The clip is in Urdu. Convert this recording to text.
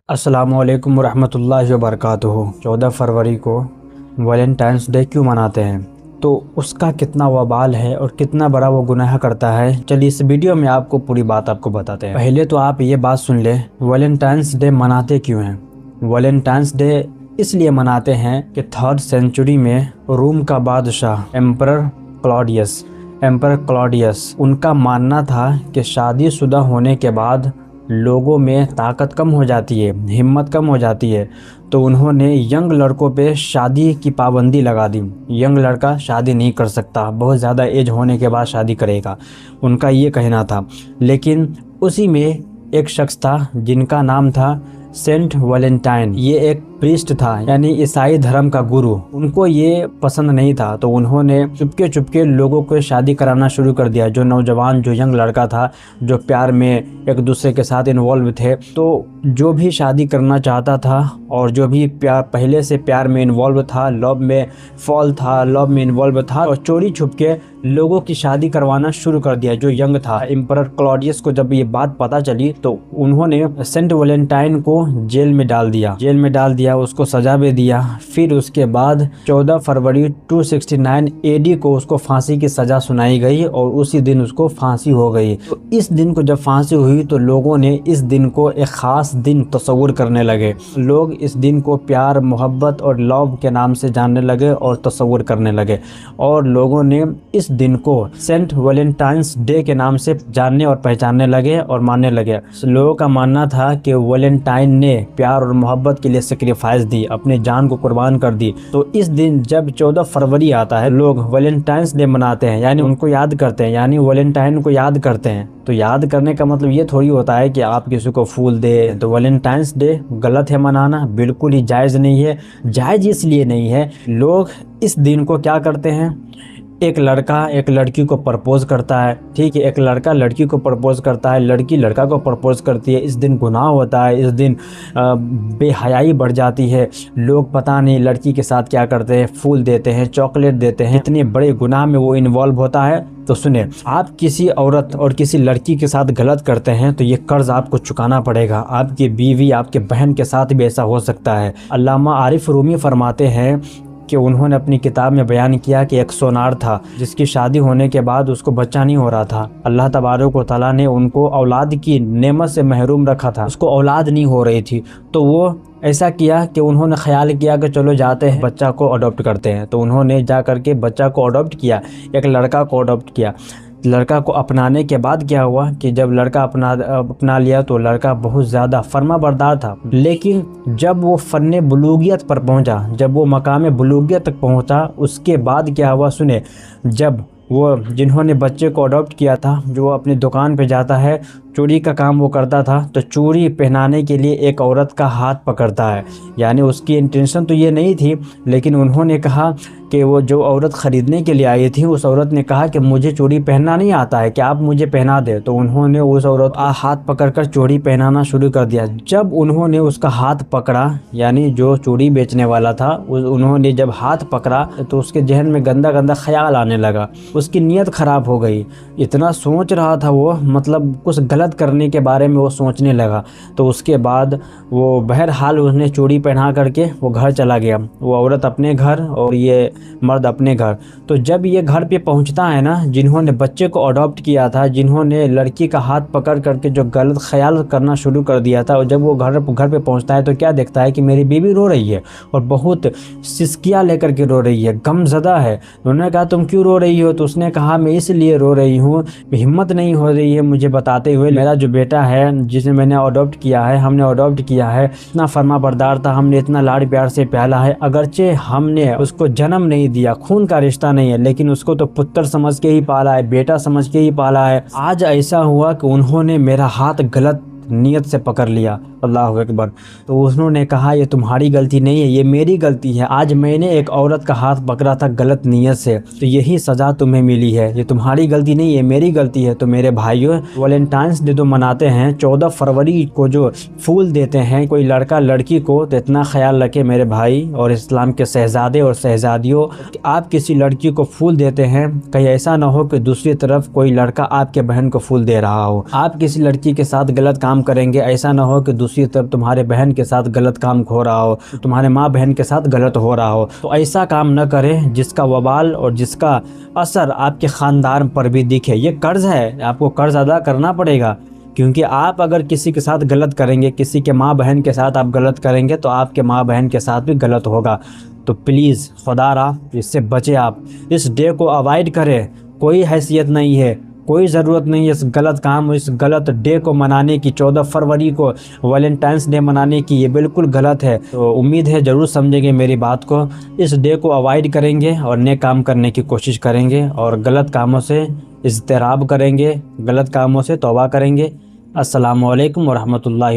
السلام علیکم ورحمۃ اللہ وبرکاتہ۔ 14 فروری کو ویلنٹائنس ڈے کیوں مناتے ہیں، تو اس کا کتنا وبال ہے اور کتنا بڑا وہ گناہ کرتا ہے، چلیے اس ویڈیو میں آپ کو پوری بات آپ کو بتاتے ہیں۔ پہلے تو آپ یہ بات سن لیں، ویلنٹائنس ڈے مناتے کیوں ہیں؟ ویلنٹائنس ڈے اس لیے مناتے ہیں کہ 3rd سینچری میں روم کا بادشاہ ایمپرر کلاڈیس ان کا ماننا تھا کہ شادی شدہ ہونے کے بعد لوگوں میں طاقت کم ہو جاتی ہے، ہمت کم ہو جاتی ہے، تو انہوں نے ینگ لڑکوں پہ شادی کی پابندی لگا دی۔ ینگ لڑکا شادی نہیں کر سکتا، بہت زیادہ ایج ہونے کے بعد شادی کرے گا، ان کا یہ کہنا تھا۔ لیکن اسی میں ایک شخص تھا جن کا نام تھا سینٹ ویلنٹائن۔ یہ ایک پریسٹ تھا، یعنی عیسائی دھرم کا گرو۔ ان کو یہ پسند نہیں تھا، تو انہوں نے چپکے لوگوں کو شادی کرانا شروع کر دیا۔ جو نوجوان، جو ینگ لڑکا تھا، جو پیار میں ایک دوسرے کے ساتھ انوالو تھے، تو جو بھی شادی کرنا چاہتا تھا اور جو بھی پہلے سے پیار میں انوالو تھا، لو میں انوالو تھا، اور چوری چھپ کے لوگوں کی شادی کروانا شروع کر دیا۔ جو ینگ تھا، امپرر کلاڈیس کو جب یہ بات پتہ چلی تو انہوں نے سینٹ ویلنٹائن کو جیل میں ڈال دیا، اس کو سزا بھی دیا۔ پھر اس کے بعد 14 فروری 269 AD کو اس کو پھانسی کی سزا سنائی گئی اور اسی دن اس کو پھانسی ہو گئی۔ تو اس دن کو جب پھانسی ہوئی تو لوگوں نے اس دن کو ایک خاص دن تصور کرنے لگے۔ لوگ اس دن کو پیار، محبت اور لو کے نام سے جاننے لگے اور تصور کرنے لگے، اور لوگوں نے اس دن کو سینٹ ویلنٹائنس ڈے کے نام سے جاننے اور پہچاننے لگے اور ماننے لگے۔ لوگوں کا ماننا تھا کہ ویلنٹائن نے پیار اور محبت کے لیے سیکریفائس دی، اپنے جان کو قربان کر دی۔ تو اس دن جب 14 فروری آتا ہے، لوگ ویلنٹائنس ڈے مناتے ہیں، یعنی ان کو یاد کرتے ہیں، یعنی ویلنٹائن کو یاد کرتے ہیں۔ تو یاد کرنے کا مطلب یہ تھوڑی ہوتا ہے کہ آپ کسی کو پھول دے۔ تو ویلنٹائنس ڈے غلط ہے منانا، بالکل ہی جائز نہیں ہے۔ جائز اس لیے نہیں ہے، لوگ اس دن کو کیا کرتے ہیں، ایک لڑکا ایک لڑکی کو پرپوز کرتا ہے، ٹھیک ہے، ایک لڑکا لڑکی کو پرپوز کرتا ہے، لڑکی لڑکا کو پرپوز کرتی ہے۔ اس دن گناہ ہوتا ہے، اس دن بے حیائی بڑھ جاتی ہے۔ لوگ پتہ نہیں لڑکی کے ساتھ کیا کرتے ہیں، پھول دیتے ہیں، چاکلیٹ دیتے ہیں، اتنے بڑے گناہ میں وہ انوالو ہوتا ہے۔ تو سنیں، آپ کسی عورت اور کسی لڑکی کے ساتھ غلط کرتے ہیں تو یہ قرض آپ کو چکانا پڑے گا۔ آپ کی بیوی، آپ کے بہن کے ساتھ بھی ایسا ہو سکتا ہے۔ علامہ عارف رومی فرماتے ہیں کہ انہوں نے اپنی کتاب میں بیان کیا کہ ایک سونار تھا جس کی شادی ہونے کے بعد اس کو بچہ نہیں ہو رہا تھا۔ اللہ تبارک و تعالیٰ نے ان کو اولاد کی نعمت سے محروم رکھا تھا، اس کو اولاد نہیں ہو رہی تھی۔ تو وہ ایسا کیا کہ انہوں نے خیال کیا کہ چلو جاتے ہیں بچہ کو اڈاپٹ کرتے ہیں۔ تو انہوں نے جا کر کے بچہ کو اڈاپٹ کیا، ایک لڑکا کو اڈاپٹ کیا۔ لڑکا کو اپنانے کے بعد کیا ہوا کہ جب لڑکا اپنا لیا تو لڑکا بہت زیادہ فرما بردار تھا، لیکن جب وہ فن بلوغیت پر پہنچا، جب وہ مقام بلوغیت تک پہنچا، اس کے بعد کیا ہوا سنیں، جب وہ جنہوں نے بچے کو اڈاپٹ کیا تھا، جو اپنی دکان پہ جاتا ہے، چوری کا کام وہ کرتا تھا، تو چوری پہنانے کے لیے ایک عورت کا ہاتھ پکڑتا ہے، یعنی اس کی انٹینشن تو یہ نہیں تھی، لیکن انہوں نے کہا کہ وہ جو عورت خریدنے کے لیے آئی تھی، اس عورت نے کہا کہ مجھے چوڑی پہننا نہیں آتا ہے، کہ آپ مجھے پہنا دے۔ تو انہوں نے اس عورت کا ہاتھ پکڑ کر چوڑی پہنانا شروع کر دیا۔ جب انہوں نے اس کا ہاتھ پکڑا، یعنی جو چوڑی بیچنے والا تھا، انہوں نے جب ہاتھ پکڑا تو اس کے ذہن میں گندا خیال آنے لگا، اس کی نیت خراب ہو گئی۔ اتنا سوچ رہا تھا وہ، مطلب کچھ غلط کرنے کے بارے میں وہ سوچنے لگا۔ تو اس کے بعد وہ بہرحال اس نے چوڑی پہنا کر کے وہ گھر چلا گیا، وہ عورت اپنے گھر اور یہ مرد اپنے گھر۔ تو جب یہ گھر پہ پہنچتا ہے نا، جنہوں نے بچے کو اڈاپٹ کیا تھا، جنہوں نے لڑکی کا ہاتھ پکڑ کر کے جو غلط خیال کرنا شروع کر دیا تھا، اور جب وہ گھر پہ پہنچتا ہے تو کیا دیکھتا ہے کہ میری بیوی رو رہی ہے اور بہت سسکیاں لے کر کے رو رہی ہے، غم زدہ ہے۔ انہوں نے کہا تم کیوں رو رہی ہو؟ تو اس نے کہا میں اس لیے رو رہی ہوں، ہمت نہیں ہو رہی ہے مجھے بتاتے ہوئے، میرا جو بیٹا ہے جسے میں نے اڈاپٹ کیا ہے، ہم نے اڈاپٹ کیا ہے، اتنا فرما بردار تھا، ہم نے اتنا لاڈ پیار سے پالا ہے، اگرچہ ہم نے اس کو جنم نہیں دیا، خون کا رشتہ نہیں ہے، لیکن اس کو تو پتر سمجھ کے ہی پالا ہے، بیٹا سمجھ کے ہی پالا ہے۔ آج ایسا ہوا کہ انہوں نے میرا ہاتھ غلط نیت سے پکڑ لیا، اللہ اکبر۔ تو انہوں نے کہا یہ تمہاری غلطی نہیں ہے، یہ میری غلطی ہے، آج میں نے ایک عورت کا ہاتھ پکڑا تھا غلط نیت سے، تو یہی سزا تمہیں ملی ہے، یہ تمہاری غلطی نہیں ہے، میری غلطی ہے۔ تو میرے بھائیوں، ویلنٹائنس ڈے جو مناتے ہیں 14 فروری کو، جو پھول دیتے ہیں کوئی لڑکا لڑکی کو، تو اتنا خیال رکھے میرے بھائی اور اسلام کے شہزادے اور شہزادیوں، کہ آپ کسی لڑکی کو پھول دیتے ہیں، کہیں ایسا نہ ہو کہ دوسری طرف کوئی لڑکا آپ کے بہن کو پھول دے رہا ہو۔ آپ کسی لڑکی کے ساتھ غلط کام کام کریں گے ایسا نہ ہو کہ دوسری طرف تمہارے بہن کے ساتھ غلط کام ہو رہا ہو، تمہارے ماں بہن کے ساتھ غلط ہو رہا ہو، تو ایسا کام نہ کریں جس کا وبال اور جس کا اثر آپ کے خاندان پر بھی دکھے۔ یہ قرض ہے، آپ کو قرض ادا کرنا پڑے گا، کیونکہ آپ اگر کسی کے ساتھ غلط کریں گے، کسی کے ماں بہن کے ساتھ آپ غلط کریں گے تو آپ کے ماں بہن کے ساتھ بھی غلط ہوگا۔ تو پلیز خدا را اس سے بچے، آپ اس ڈے کو اوائڈ کریں۔ کوئی حیثیت نہیں ہے، کوئی ضرورت نہیں ہے اس غلط کام، اس غلط ڈے کو منانے کی، 14 فروری کو ویلنٹائنس ڈے منانے کی، یہ بالکل غلط ہے۔ تو امید ہے ضرور سمجھیں گے میری بات کو، اس ڈے کو اوائڈ کریں گے اور نیک کام کرنے کی کوشش کریں گے اور غلط کاموں سے اجتناب کریں گے، غلط کاموں سے توبہ کریں گے۔ السلام علیکم ورحمۃ اللہ۔